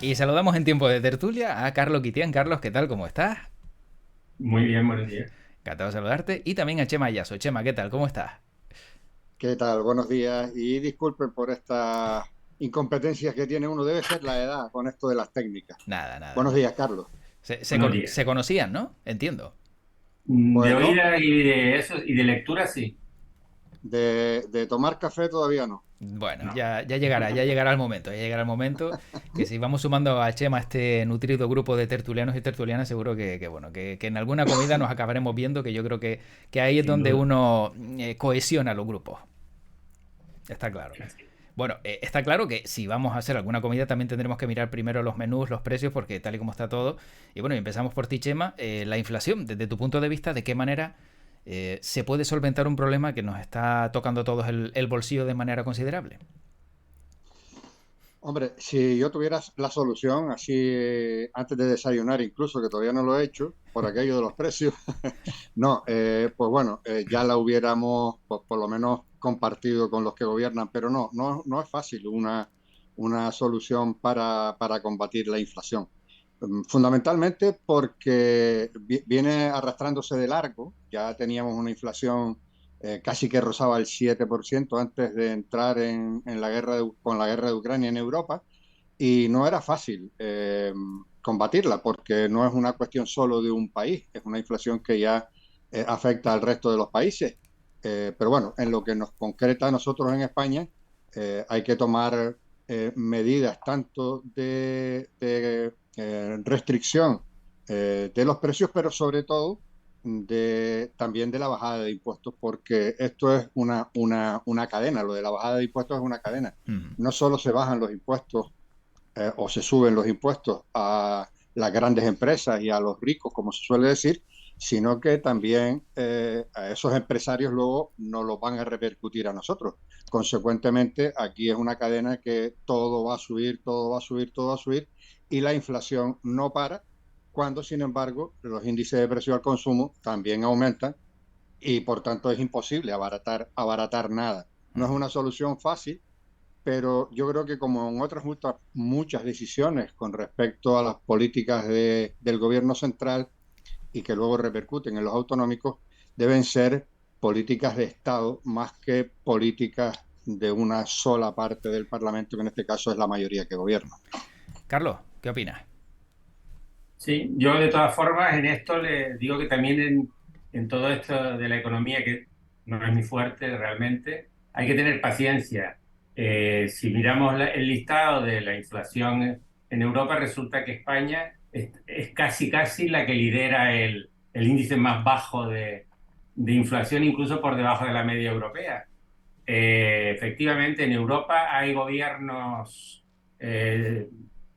Y saludamos en tiempo de tertulia a Carlos Quitián. Carlos, ¿qué tal? ¿Cómo estás? Muy bien, buenos días. Encantado de saludarte. Y también a Chema Ayaso. Chema, ¿qué tal? ¿Cómo estás? ¿Qué tal? Buenos días y disculpen por estas incompetencias que tiene uno. Debe ser la edad con esto de las técnicas. Nada, nada, Buenos nada. días, Carlos. Buenos días. Se conocían, ¿no? Entiendo. De Mm. Pues no, No, oída y de eso y de lectura sí. de de tomar café todavía no. bueno, No. ya llegará el momento, ya llegará el momento que si vamos sumando a Chema a este nutrido grupo de tertulianos y tertulianas, seguro bueno, que en alguna comida nos acabaremos viendo, que yo creo que ahí es Sin donde duda. uno cohesiona los grupos. Está claro. Así. Bueno, está claro que si vamos a hacer alguna comida también tendremos que mirar primero los menús, los precios, porque tal y como está todo. Y bueno, empezamos por ti, Chema. La inflación, desde tu punto de vista, ¿de qué manera se puede solventar un problema que nos está tocando a todos el bolsillo de manera considerable? Hombre, si yo tuviera la solución, así antes de desayunar, incluso que todavía no lo he hecho, por aquello de los precios, no, pues bueno, ya la hubiéramos por lo menos compartido con los que gobiernan, pero no es fácil una solución para combatir la inflación. Fundamentalmente porque viene arrastrándose de largo, ya teníamos una inflación casi que rozaba el 7% antes de entrar en la con la guerra de Ucrania en Europa, y no era fácil combatirla porque no es una cuestión solo de un país, es una inflación que ya afecta al resto de los países. Pero bueno, en lo que nos concreta a nosotros en España, hay que tomar medidas tanto de restricción de los precios, pero sobre todo también de la bajada de impuestos, porque esto es una cadena, lo de la bajada de impuestos es una cadena. Mm. No solo se bajan los impuestos o se suben los impuestos a las grandes empresas y a los ricos, como se suele decir, sino que también a esos empresarios luego nos los van a repercutir a nosotros. Consecuentemente, aquí es una cadena que todo va a subir, todo va a subir, todo va a subir, y la inflación no para, cuando, sin embargo, los índices de precio al consumo también aumentan y, por tanto, es imposible abaratar nada. No es Mm. una solución fácil, pero yo creo que como en otras muchas decisiones con respecto a las políticas del gobierno central y que luego repercuten en los autonómicos, deben ser políticas de Estado más que políticas de una sola parte del Parlamento, que en este caso es la mayoría que gobierna. Carlos, ¿qué opinas? Sí, yo de todas formas en esto le digo que también en todo esto de la economía, que no es muy fuerte realmente, hay que tener paciencia. Si miramos el listado de la inflación en Europa, resulta que España es casi casi la que lidera el índice más bajo de inflación, incluso por debajo de la media europea. Efectivamente, en Europa hay gobiernos de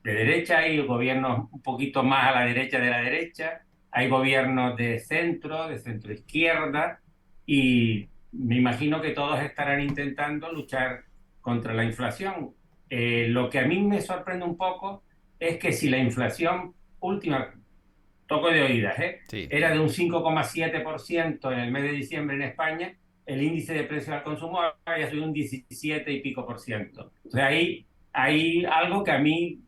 derecha, hay gobiernos un poquito más a la derecha de la derecha, hay gobiernos de centro izquierda, y me imagino que todos estarán intentando luchar contra la inflación. Lo que a mí me sorprende un poco es que si la inflación última, toco de oídas, Sí. era de un 5,7% en el mes de diciembre en España, el índice de precios al consumo había subido un 17 y pico por ciento. O sea, ahí hay algo que a mí,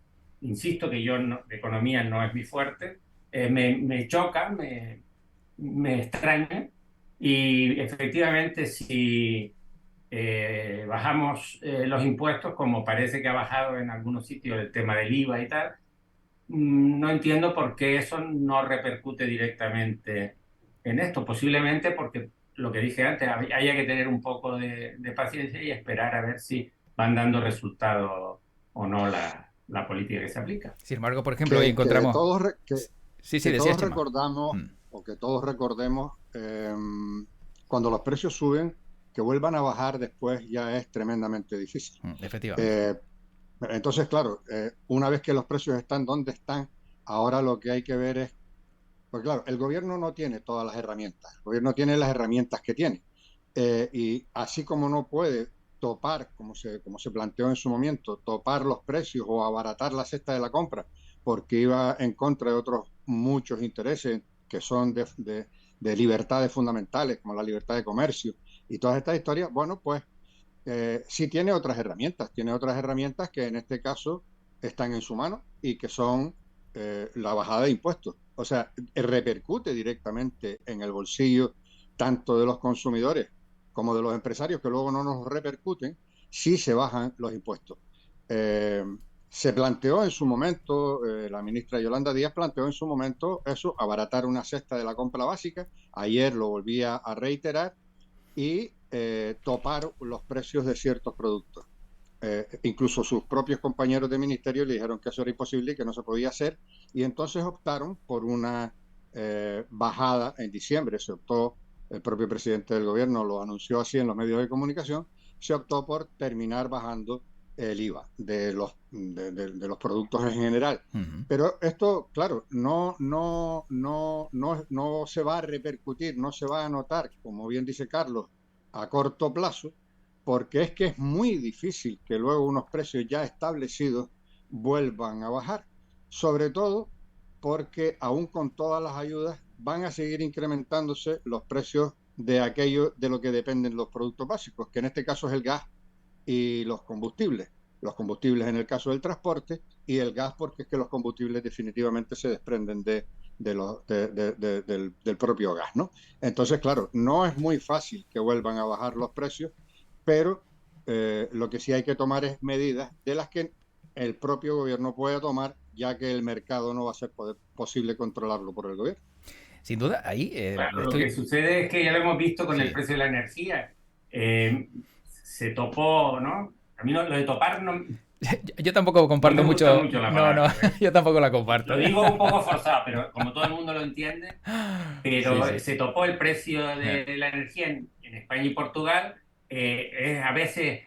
insisto que yo de economía no es mi fuerte, me choca, me extraña, y efectivamente si bajamos los impuestos, como parece que ha bajado en algunos sitios el tema del IVA y tal, no entiendo por qué eso no repercute directamente en esto. Posiblemente porque lo que dije antes, haya que tener un poco de paciencia y esperar a ver si van dando resultado o no la política que se aplica. Sin embargo, por ejemplo, hoy Que, que encontramos... todos, re- que, Sí, sí, que decías, todos Chema. recordamos Mm. o que todos recordemos, cuando los precios suben, que vuelvan a bajar después ya es tremendamente difícil. Mm, efectivamente. Eh, entonces, claro, una vez que los precios están donde están, ahora lo que hay que ver es, pues claro, el gobierno no tiene todas las herramientas, el gobierno tiene las herramientas que tiene. Y así como no puede topar, como se planteó en su momento, topar los precios o abaratar la cesta de la compra, porque iba en contra de otros muchos intereses que son de libertades fundamentales, como la libertad de comercio y todas estas historias, bueno, pues sí tiene otras herramientas que en este caso están en su mano y que son la bajada de impuestos. O sea, repercute directamente en el bolsillo tanto de los consumidores como de los empresarios, que luego no nos repercuten si se bajan los impuestos. Eh, Se planteó en su momento, la ministra Yolanda Díaz planteó en su momento eso, abaratar una cesta de la compra básica. Ayer lo volvía a reiterar y topar los precios de ciertos productos. Incluso sus propios compañeros de ministerio le dijeron que eso era imposible y que no se podía hacer, y entonces optaron por una bajada en diciembre. Se optó, el propio presidente del gobierno lo anunció así en los medios de comunicación, se optó por terminar bajando el IVA de los productos en general. Ujú. Pero esto, claro, no se va a repercutir, no se va a notar, como bien dice Carlos, a corto plazo, porque es que es muy difícil que luego unos precios ya establecidos vuelvan a bajar, sobre todo porque aún con todas las ayudas van a seguir incrementándose los precios de aquello de lo que dependen los productos básicos, que en este caso es el gas y los combustibles en el caso del transporte y el gas porque es que los combustibles definitivamente se desprenden del propio gas, ¿no? Entonces, claro, no es muy fácil que vuelvan a bajar los precios, pero lo que sí hay que tomar es medidas de las que el propio gobierno puede tomar, ya que el mercado no va a ser posible controlarlo por el gobierno. Sin duda, ahí Claro, lo que estoy... sucede es que ya lo hemos visto con el Sí. precio de la energía. Eh, Se topó, ¿no? A mí lo de topar Yo tampoco no me comparto gusta mucho... mucho la No, no, palabra. yo tampoco la comparto. Lo digo un poco forzado, pero como todo el mundo lo entiende, Sí, pero sí. se topó el precio de la energía en España y Portugal. A veces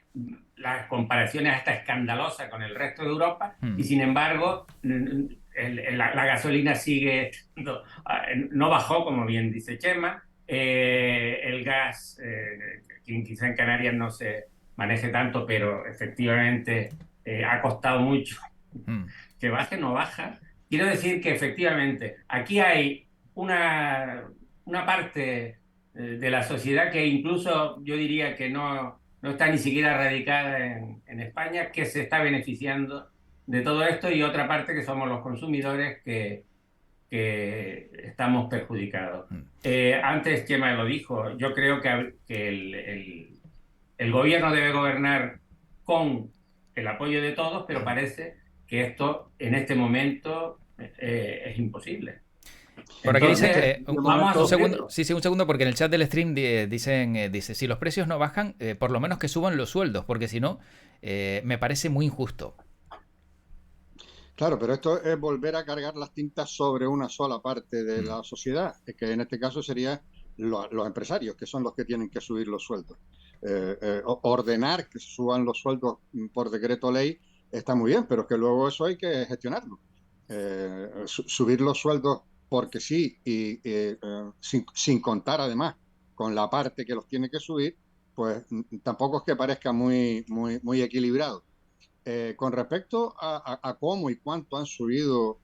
las comparaciones hasta escandalosas con el resto de Europa y Mm. sin embargo la gasolina sigue, no bajó, como bien dice Chema. El gas, quizá en Canarias no se maneje tanto, pero efectivamente ha costado mucho Mm. que baje, no baja. Quiero decir que efectivamente aquí hay una parte de la sociedad que incluso yo diría que no está ni siquiera radicada en España, que se está beneficiando de todo esto y otra parte que somos los consumidores que estamos perjudicados. Mm. Antes Chema lo dijo, yo creo que el gobierno debe gobernar con el apoyo de todos, pero parece que esto en este momento es imposible. Por aquí dicen, Entonces, De vamos a un momento, segundo, sufrirlo. sí, sí, un segundo, porque en el chat del stream dicen, dice, si los precios no bajan, por lo menos que suban los sueldos, porque si no, me parece muy injusto. claro, pero esto es volver a cargar las tintas sobre una sola parte de Mm. la sociedad, que en este caso serían los empresarios, que son los que tienen que subir los sueldos. Ordenar que suban los sueldos por decreto ley está muy bien, pero es que luego eso hay que gestionarlo. Subir los sueldos porque sí y sin contar además con la parte que los tiene que subir, pues tampoco es que parezca muy equilibrado. Con respecto a cómo y cuánto han subido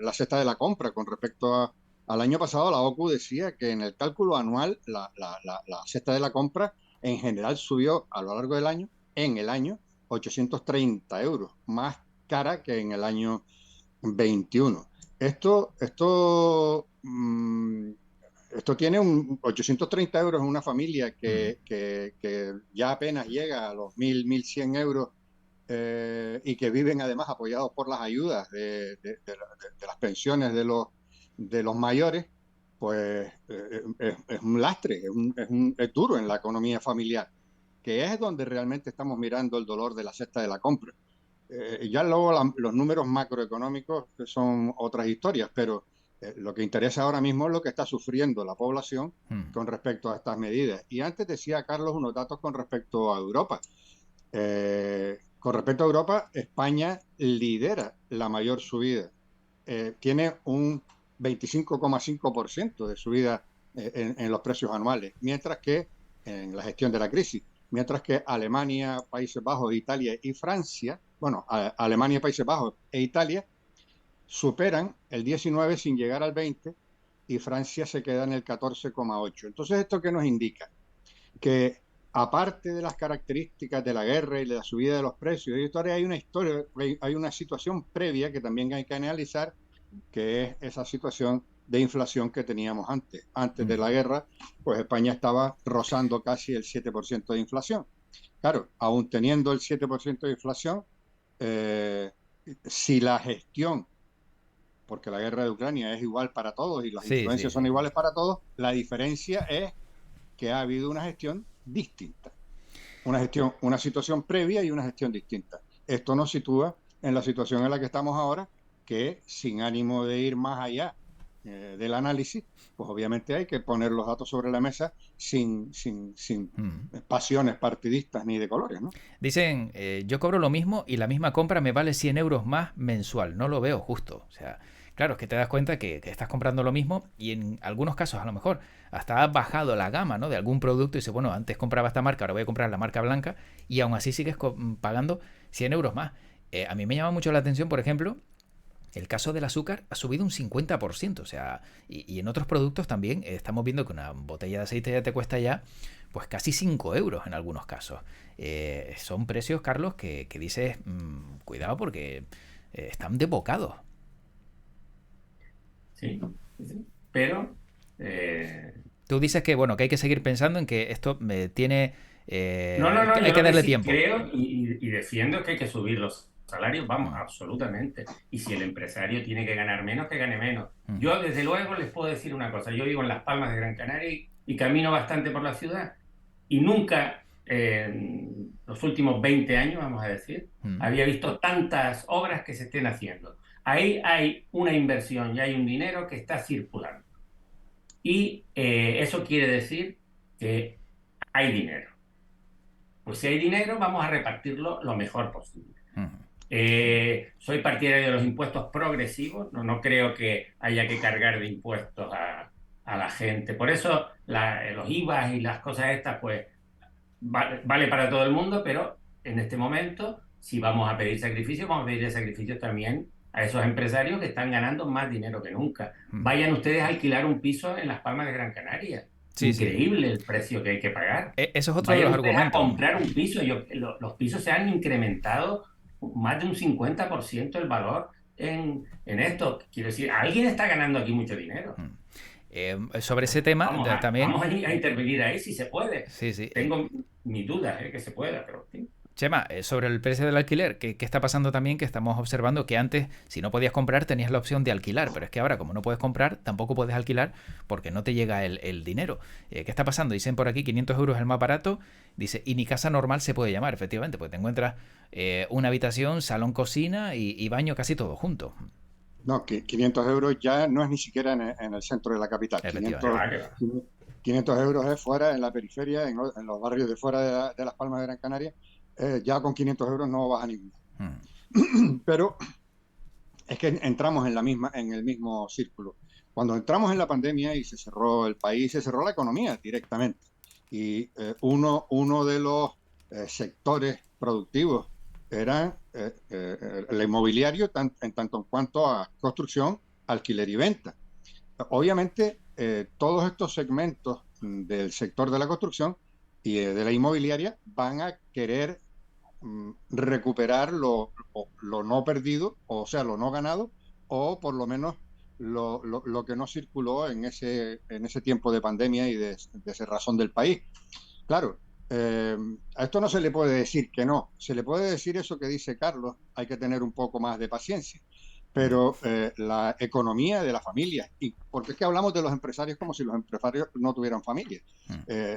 la cesta de la compra, con respecto al año pasado, la OCU decía que en el cálculo anual la cesta de la compra en general subió a lo largo del año, en el año, 830 euros, más cara que en el año 21. Esto tiene 830 euros en una familia Mm. que ya apenas llega a los 1.100 euros y que viven además apoyados por las ayudas de las pensiones de los mayores, pues es un lastre, es duro en la economía familiar, que es donde realmente estamos mirando el dolor de la cesta de la compra. Ya luego los números macroeconómicos son otras historias, pero lo que interesa ahora mismo es lo que está sufriendo la población Mm. con respecto a estas medidas. Y antes decía Carlos unos datos con respecto a Europa. Con respecto a Europa, España lidera la mayor subida. Tiene un 25,5% de subida en los precios anuales, mientras que en la gestión de la crisis, mientras que Alemania, Países Bajos, Italia y Francia, bueno, Alemania, Países Bajos e Italia superan el 19 sin llegar al 20 y Francia se queda en el 14,8. Entonces, ¿esto qué nos indica? Que aparte de las características de la guerra y de la subida de los precios, hay una situación previa que también hay que analizar, que es esa situación de inflación que teníamos antes. Antes de la guerra, pues España estaba rozando casi el 7% de inflación. Claro, aún teniendo el 7% de inflación, eh, si la gestión, porque la guerra de Ucrania es igual para todos y las Sí, sí, influencias sí. son iguales para todos, la diferencia es que ha habido una gestión distinta. Una situación previa y una gestión distinta. Esto nos sitúa en la situación en la que estamos ahora, que sin ánimo de ir más allá del análisis, pues obviamente hay que poner los datos sobre la mesa sin pasiones partidistas ni de colores, ¿no? Dicen, yo cobro lo mismo y la misma compra me vale 100 euros más mensual. No lo veo justo. O sea, claro, es que te das cuenta que estás comprando lo mismo y en algunos casos a lo mejor hasta has bajado la gama, ¿no?, de algún producto y dices, bueno, antes compraba esta marca, ahora voy a comprar la marca blanca y aún así sigues pagando 100 euros más. A mí me llama mucho la atención, por ejemplo, el caso del azúcar ha subido un 50%, o sea, y en otros productos también estamos viendo que una botella de aceite ya te cuesta ya pues casi 5 euros en algunos casos. Son precios, Carlos, que dices, cuidado porque están desbocados. Sí, sí. Pero Tú dices que, bueno, que hay que seguir pensando en que esto tiene... no, no, no, hay yo que lo que darle sí tiempo. creo y defiendo que hay que subir los salarios, vamos, absolutamente. Y si el empresario tiene que ganar menos, que gane menos. Yo, desde luego, les puedo decir una cosa. Yo vivo en Las Palmas de Gran Canaria y camino bastante por la ciudad. Y nunca, en los últimos 20 años, vamos a decir, había visto tantas obras que se estén haciendo. Ahí hay una inversión y hay un dinero que está circulando. Y eso quiere decir que hay dinero. Pues si hay dinero, vamos a repartirlo lo mejor posible. Soy partidario de los impuestos progresivos, no creo que haya que cargar de impuestos a la gente. Por eso los IVAs y las cosas estas, pues vale para todo el mundo, pero en este momento, si vamos a pedir sacrificios, vamos a pedir sacrificios también a esos empresarios que están ganando más dinero que nunca. Vayan ustedes a alquilar un piso en Las Palmas de Gran Canaria. Sí, sí. Increíble el precio que hay que pagar. Eso es otro de Vayan los ustedes a argumentos. comprar un piso. Los pisos se han incrementado más de un 50% el valor en esto. Quiero decir, alguien está ganando aquí mucho dinero. Sobre ese tema también... Vamos a intervenir ahí si se puede. Sí, sí. Tengo mis dudas que se pueda, pero sí. Chema, sobre el precio del alquiler, ¿qué está pasando también? Que estamos observando que antes, si no podías comprar, tenías la opción de alquilar, pero es que ahora, como no puedes comprar, tampoco puedes alquilar porque no te llega el dinero. ¿Qué está pasando? Dicen por aquí 500 euros el más barato, dice, y ni casa normal se puede llamar, efectivamente, porque te encuentras una habitación, salón, cocina y baño casi todo junto. No, que 500 euros ya no es ni siquiera en el centro de la capital. 500 euros es fuera, en la periferia, en los barrios de fuera de Las Palmas de Gran Canaria. Ya con 500 euros no vas a ningún. Pero es que entramos en el mismo círculo. Cuando entramos en la pandemia y se cerró el país, se cerró la economía directamente. Y uno de los sectores productivos era el inmobiliario, en tanto en cuanto a construcción, alquiler y venta. Obviamente, todos estos segmentos del sector de la construcción y de la inmobiliaria van a querer recuperar lo no perdido, o sea, lo no ganado, o por lo menos lo que no circuló en ese tiempo de pandemia y de cerrazón del país. Claro, a esto no se le puede decir que no, se le puede decir eso que dice Carlos, hay que tener un poco más de paciencia. Pero la economía de la familia, y porque es que hablamos de los empresarios como si los empresarios no tuvieran familia.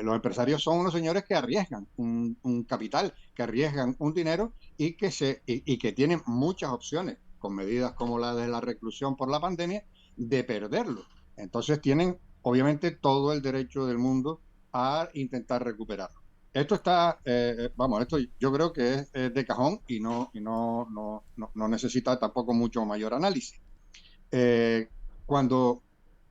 Los empresarios son unos señores que arriesgan un capital, que arriesgan un dinero y que tienen muchas opciones, con medidas como la de la reclusión por la pandemia, de perderlo. Entonces tienen, obviamente, todo el derecho del mundo a intentar recuperarlo. Esto está, esto yo creo que es de cajón y no necesita tampoco mucho mayor análisis. Cuando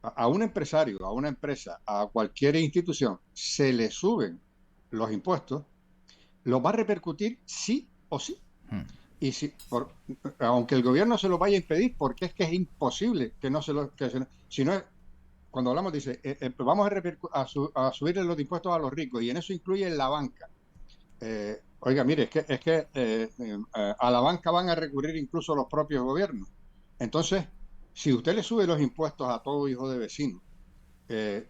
a un empresario, a una empresa, a cualquier institución se le suben los impuestos, los va a repercutir sí o sí. Y aunque el gobierno se lo vaya a impedir, porque es que es imposible que no se lo... si no es, cuando hablamos, dice, vamos a subirle los impuestos a los ricos, y en eso incluye la banca. Oiga, mire, a la banca van a recurrir incluso los propios gobiernos. Entonces, si usted le sube los impuestos a todo hijo de vecino, el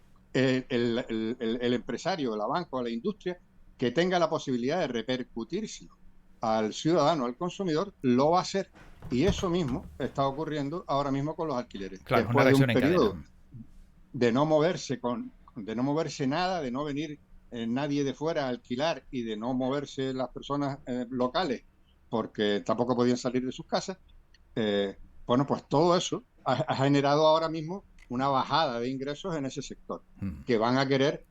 empresario, la banca o la industria que tenga la posibilidad de repercutírselo al ciudadano, al consumidor, lo va a hacer. Y eso mismo está ocurriendo ahora mismo con los alquileres. Claro, Después una de un reacción en periodo cadena. de no moverse nada, de no venir nadie de fuera a alquilar y de no moverse las personas locales porque tampoco podían salir de sus casas, bueno, pues todo eso ha generado ahora mismo una bajada de ingresos en ese sector, que van a querer,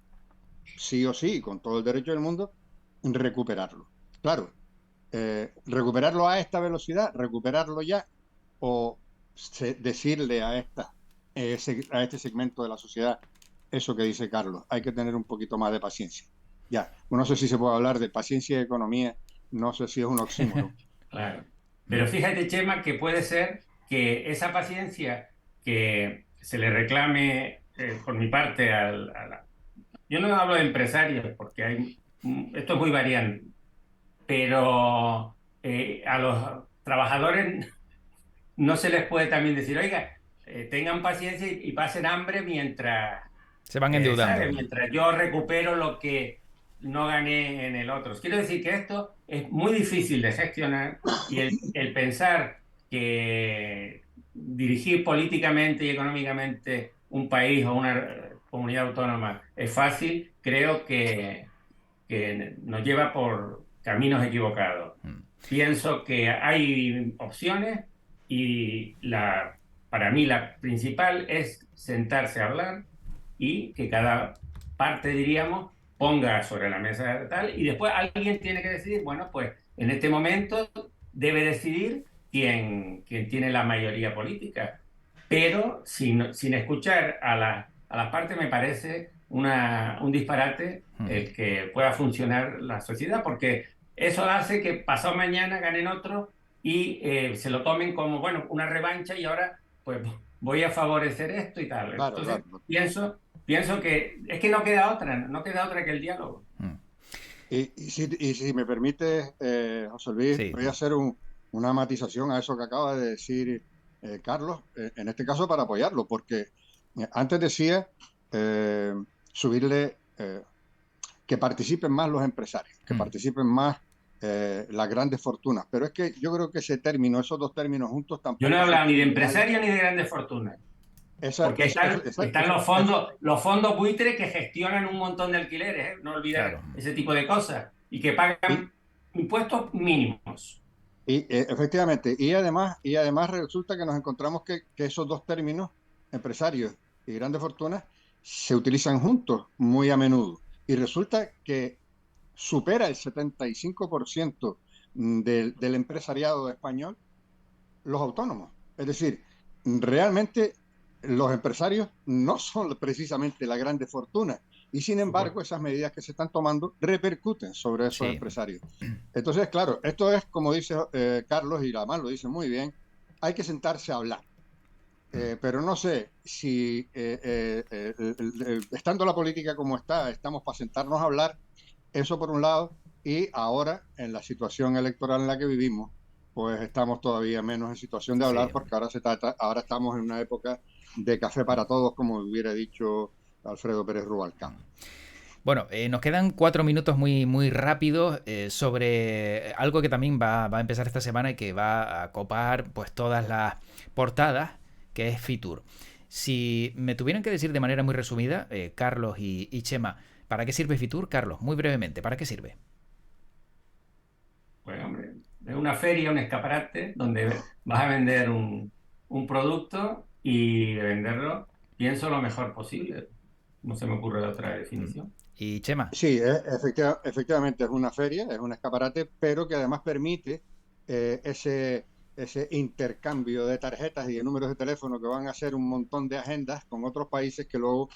sí o sí, con todo el derecho del mundo, recuperarlo. Claro, recuperarlo a esta velocidad, recuperarlo ya, o decirle a este segmento de la sociedad eso que dice Carlos, hay que tener un poquito más de paciencia. Ya, no sé si se puede hablar de paciencia y economía, no sé si es un oxímoron. Claro. Pero fíjate, Chema, que puede ser que esa paciencia que se le reclame por mi parte yo no hablo de empresarios porque esto es muy variante, pero a los trabajadores no se les puede también decir, oiga, tengan paciencia y pasen hambre mientras, Se van endeudando. ¿sabes? Mientras yo recupero lo que no gané en el otro. Quiero decir que esto es muy difícil de gestionar y el pensar que dirigir políticamente y económicamente un país o una comunidad autónoma es fácil, creo que nos lleva por caminos equivocados. Pienso que hay opciones y para mí la principal es sentarse a hablar y que cada parte, diríamos, ponga sobre la mesa tal, y después alguien tiene que decidir, bueno, pues en este momento debe decidir quién tiene la mayoría política, pero sin escuchar a las partes me parece un disparate el que pueda funcionar la sociedad, porque eso hace que pasado mañana ganen otro y se lo tomen como, bueno, una revancha y ahora pues voy a favorecer esto y tal. Claro, Entonces claro. pienso que es que no queda otra que el diálogo. Y si me permite, José Luis, Sí. voy a hacer una matización a eso que acaba de decir Carlos, en este caso para apoyarlo, porque antes decía subirle, que participen más los empresarios, que participen más las grandes fortunas, pero es que yo creo que esos dos términos juntos Yo no he tampoco son hablado ni de ideales. empresarios ni de grandes fortunas. Esa, Porque es, es, esa, están esa, los fondos buitres que gestionan un montón de alquileres, ¿eh? No olvidar Claro. ese tipo de cosas y que y, pagan impuestos mínimos. Efectivamente, y además resulta que nos encontramos que esos dos términos, empresarios y grandes fortunas, se utilizan juntos muy a menudo. Y resulta que supera el 75% del empresariado español los autónomos. Es decir, realmente los empresarios no son precisamente la grande fortuna, y sin embargo esas medidas que se están tomando repercuten sobre esos Sí. empresarios. Entonces, claro, esto es como dice Carlos, y además lo dice muy bien, hay que sentarse a hablar. Pero no sé si estando la política como está, estamos para sentarnos a hablar, eso por un lado, y ahora en la situación electoral en la que vivimos, pues estamos todavía menos en situación de Sí. hablar, porque ahora estamos en una época de café para todos, como hubiera dicho Alfredo Pérez Rubalcaba. Bueno, nos quedan 4 minutos muy, muy rápidos sobre algo que también va a empezar esta semana y que va a copar pues todas las portadas, que es Fitur. Si me tuvieran que decir de manera muy resumida, Carlos y Chema, ¿para qué sirve Fitur? Carlos, muy brevemente, ¿para qué sirve? Pues hombre, es una feria, un escaparate donde vas a vender un producto y de venderlo, pienso lo mejor posible. No se me ocurre otra definición. ¿Y Chema? Sí, efectivamente es una feria, es un escaparate, pero que además permite ese intercambio de tarjetas y de números de teléfono, que van a hacer un montón de agendas con otros países que luego,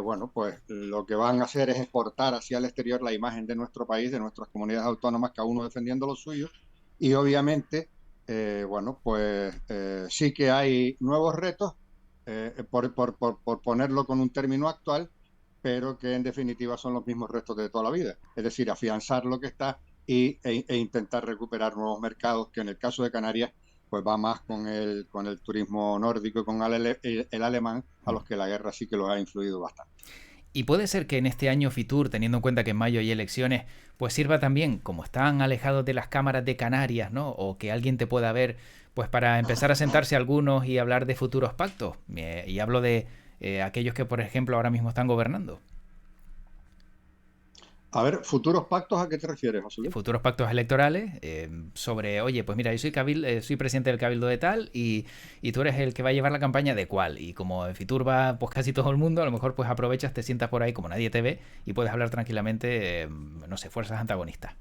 bueno, pues lo que van a hacer es exportar hacia el exterior la imagen de nuestro país, de nuestras comunidades autónomas, cada uno defendiendo lo suyo. Y obviamente, bueno, pues sí que hay nuevos retos, por ponerlo con un término actual, pero que en definitiva son los mismos restos de toda la vida. Es decir, afianzar lo que está e intentar recuperar nuevos mercados, que en el caso de Canarias pues va más con el turismo nórdico y con el alemán, a los que la guerra sí que los ha influido bastante. Y puede ser que en este año Fitur, teniendo en cuenta que en mayo hay elecciones, pues sirva también, como están alejados de las cámaras de Canarias, ¿no? O que alguien te pueda ver, pues para empezar a sentarse algunos y hablar de futuros pactos. Y hablo de aquellos que, por ejemplo, ahora mismo están gobernando. A ver, ¿futuros pactos a qué te refieres, José Luis? Futuros pactos electorales sobre, oye, pues mira, yo soy presidente del cabildo de tal y tú eres el que va a llevar la campaña de cuál. Y como en Fitur va pues casi todo el mundo, a lo mejor pues aprovechas, te sientas por ahí como nadie te ve y puedes hablar tranquilamente, no sé, fuerzas antagonistas.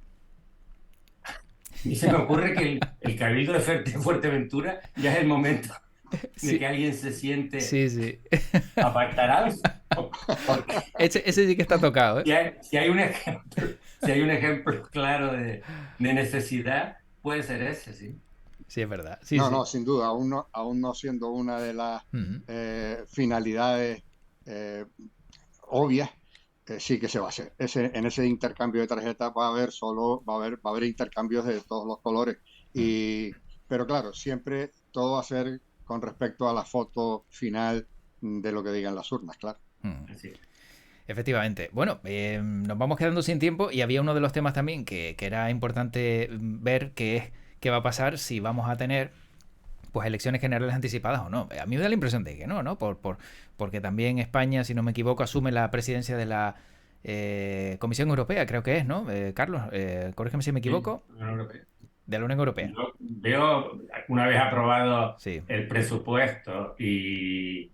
Y se me ocurre que el Cabildo de Fuerteventura ya es el momento de Sí, que alguien se siente sí, sí. a pactar algo. Porque Ese sí que está tocado, ¿eh? si hay un ejemplo claro de necesidad, puede ser ese, sí. Sí, es verdad. Sí, No, sí. no, sin duda, aún no siendo una de las Ujú. finalidades eh, obvias, sí que se va a hacer. En ese intercambio de tarjetas va a haber intercambios de todos los colores. Mm, Pero claro, siempre todo va a ser con respecto a la foto final de lo que digan las urnas, claro. mm. Así. Efectivamente. Bueno, nos vamos quedando sin tiempo y había uno de los temas también que era importante ver, que es qué va a pasar si vamos a tener pues elecciones generales anticipadas o no. A mí me da la impresión de que no, ¿no? Porque también España, si no me equivoco, asume la presidencia de la Comisión Europea, creo que es, ¿no? Carlos, corrígeme si me Sí, equivoco, Unión Europea. de la Unión Europea. Yo veo, una vez aprobado Sí. el presupuesto y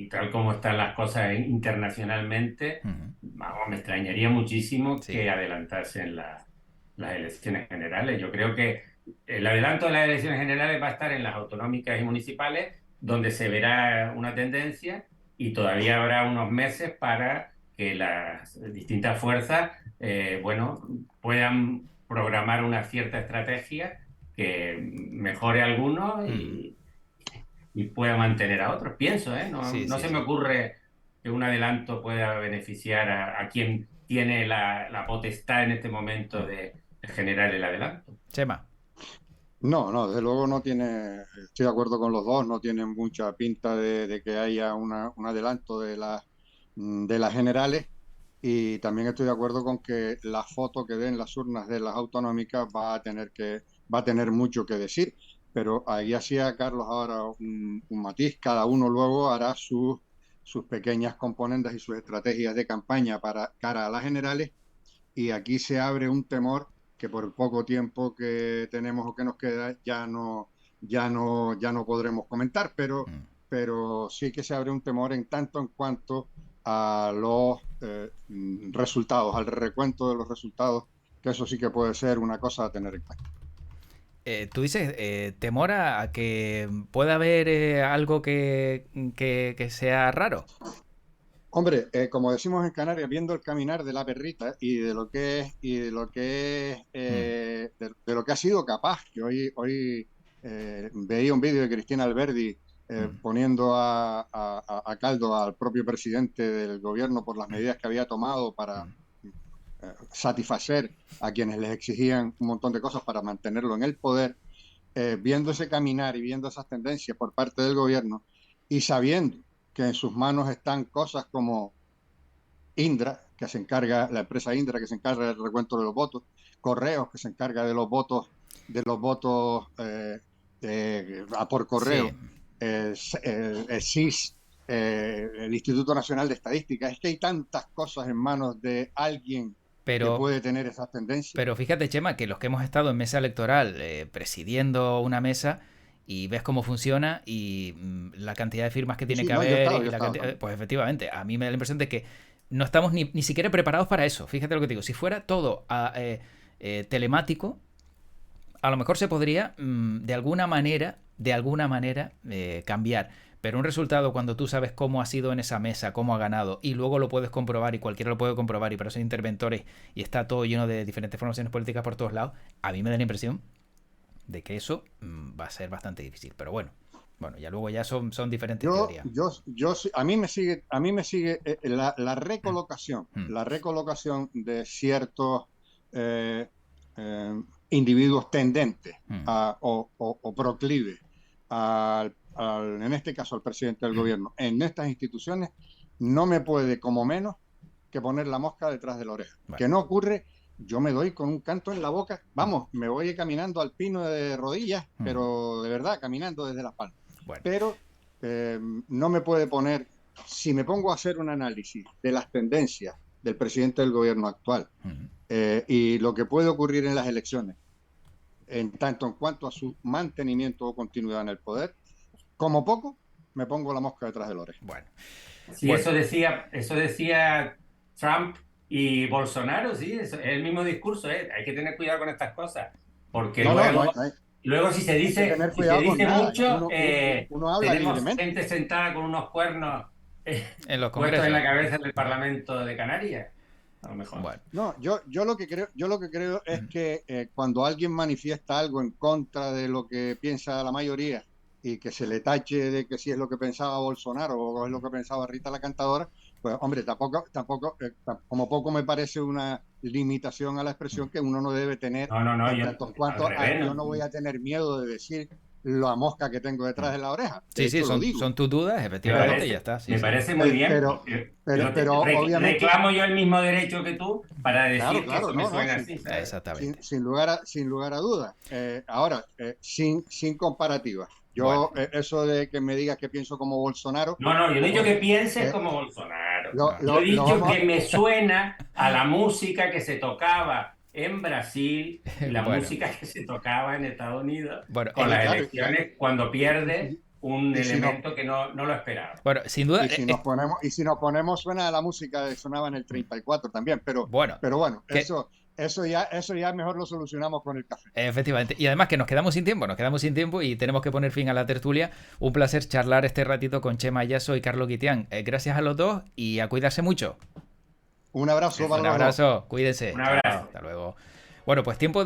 tal como están las cosas internacionalmente, Ujú. vamos, me extrañaría muchísimo Sí. que adelantasen las elecciones generales. Yo creo que el adelanto de las elecciones generales va a estar en las autonómicas y municipales, donde se verá una tendencia y todavía habrá unos meses para que las distintas fuerzas, bueno, puedan programar una cierta estrategia que mejore a algunos Mm. y pueda mantener a otros. Pienso, ¿eh? No, Sí, no sí, se me sí. ocurre que un adelanto pueda beneficiar a quien tiene la potestad en este momento Mm. de generar el adelanto. Chema. No, no, desde luego no tiene, estoy de acuerdo con los dos, no tiene mucha pinta de que haya un adelanto de las generales. Y también estoy de acuerdo con que la foto que den las urnas de las autonómicas va a tener mucho que decir. Pero ahí hacía Carlos ahora un matiz. Cada uno luego hará sus pequeñas componendas y sus estrategias de campaña para cara a las generales. Y aquí se abre un temor que por el poco tiempo que tenemos o que nos queda ya no podremos comentar, Mm. pero sí que se abre un temor en tanto en cuanto a los resultados, al recuento de los resultados, que eso sí que puede ser una cosa a tener en cuenta. Tú dices temor a que pueda haber algo que sea raro. Hombre, como decimos en Canarias, viendo el caminar de la perrita y de lo que es y de lo que es Mm, de lo que ha sido capaz, que hoy veía un vídeo de Cristina Alberdi mm, poniendo a caldo al propio presidente del gobierno por las medidas que había tomado para mm. satisfacer a quienes les exigían un montón de cosas para mantenerlo en el poder, viendo ese caminar y viendo esas tendencias por parte del gobierno y sabiendo que en sus manos están cosas como Indra, que se encarga, la empresa Indra, que se encarga del recuento de los votos, Correos, que se encarga de los votos por Sí, correo, SIS, el Instituto Nacional de Estadística. Es que hay tantas cosas en manos de alguien que pero, puede tener esas tendencias. pero fíjate, Chema, que los que hemos estado en mesa electoral presidiendo una mesa y ves cómo funciona y la cantidad de firmas que Sí, tiene sí, que no, haber y yo he la estado cantidad, también. pues efectivamente, a mí me da la impresión de que no estamos ni siquiera preparados para eso. Fíjate lo que te digo, si fuera todo telemático, a lo mejor se podría de alguna manera cambiar. Pero un resultado cuando tú sabes cómo ha sido en esa mesa, cómo ha ganado, y luego lo puedes comprobar y cualquiera lo puede comprobar y para eso hay interventores y está todo lleno de diferentes formaciones políticas por todos lados, a mí me da la impresión de que eso va a ser bastante difícil. Pero bueno. Bueno, ya luego ya son diferentes teorías. A mí me sigue la recolocación, la recolocación de ciertos individuos tendentes o proclives en este caso al presidente del gobierno, en estas instituciones, no me puede, como menos, que poner la mosca detrás de la oreja. Bueno. Que no ocurre, yo me doy con un canto en la boca, vamos, me voy caminando al pino de rodillas, pero de verdad, caminando desde las palmas. Bueno. Pero no me puede poner, si me pongo a hacer un análisis de las tendencias del presidente del gobierno actual y lo que puede ocurrir en las elecciones, en tanto en cuanto a su mantenimiento o continuidad en el poder, como poco me pongo la mosca detrás de la oreja. Bueno. Sí, bueno. Eso decía Trump y Bolsonaro, sí, es el mismo discurso, hay que tener cuidado con estas cosas, porque luego si se dice mucho, uno habla tenemos libremente. Gente sentada con unos cuernos en los puestos en la cabeza del Parlamento de Canarias. A lo mejor. Bueno. No, yo lo que creo es que cuando alguien manifiesta algo en contra de lo que piensa la mayoría y que se le tache de que si es lo que pensaba Bolsonaro o es lo que pensaba Rita la Cantadora, pues hombre, tampoco como poco me parece una limitación a la expresión que uno no debe tener. Yo no voy a tener miedo de decir la mosca que tengo detrás de la oreja. Sí, son tus dudas, efectivamente, y ya está. Me parece muy bien. Pero obviamente reclamo yo el mismo derecho que tú para decir que eso me suena así. Exactamente. Sin lugar a dudas. Ahora, sin comparativa. Yo, eso de que me digas que pienso como Bolsonaro... No, yo no he dicho que pienses como Bolsonaro. Yo he dicho que me suena a la música que se tocaba en Brasil y la música que se tocaba en Estados Unidos con las elecciones cuando pierde un elemento que no lo esperaba. Bueno, sin duda... Y si nos ponemos suena a la música que sonaba en el 34 también, pero bueno, eso ya mejor lo solucionamos con el café. Efectivamente. Y además que nos quedamos sin tiempo y tenemos que poner fin a la tertulia. Un placer charlar este ratito con Chema Yasso y Carlos Guitián. Gracias a los dos y a cuidarse mucho. Un abrazo para los dos. Un abrazo, cuídense. Un abrazo. Hasta luego. Bueno, pues tiempo de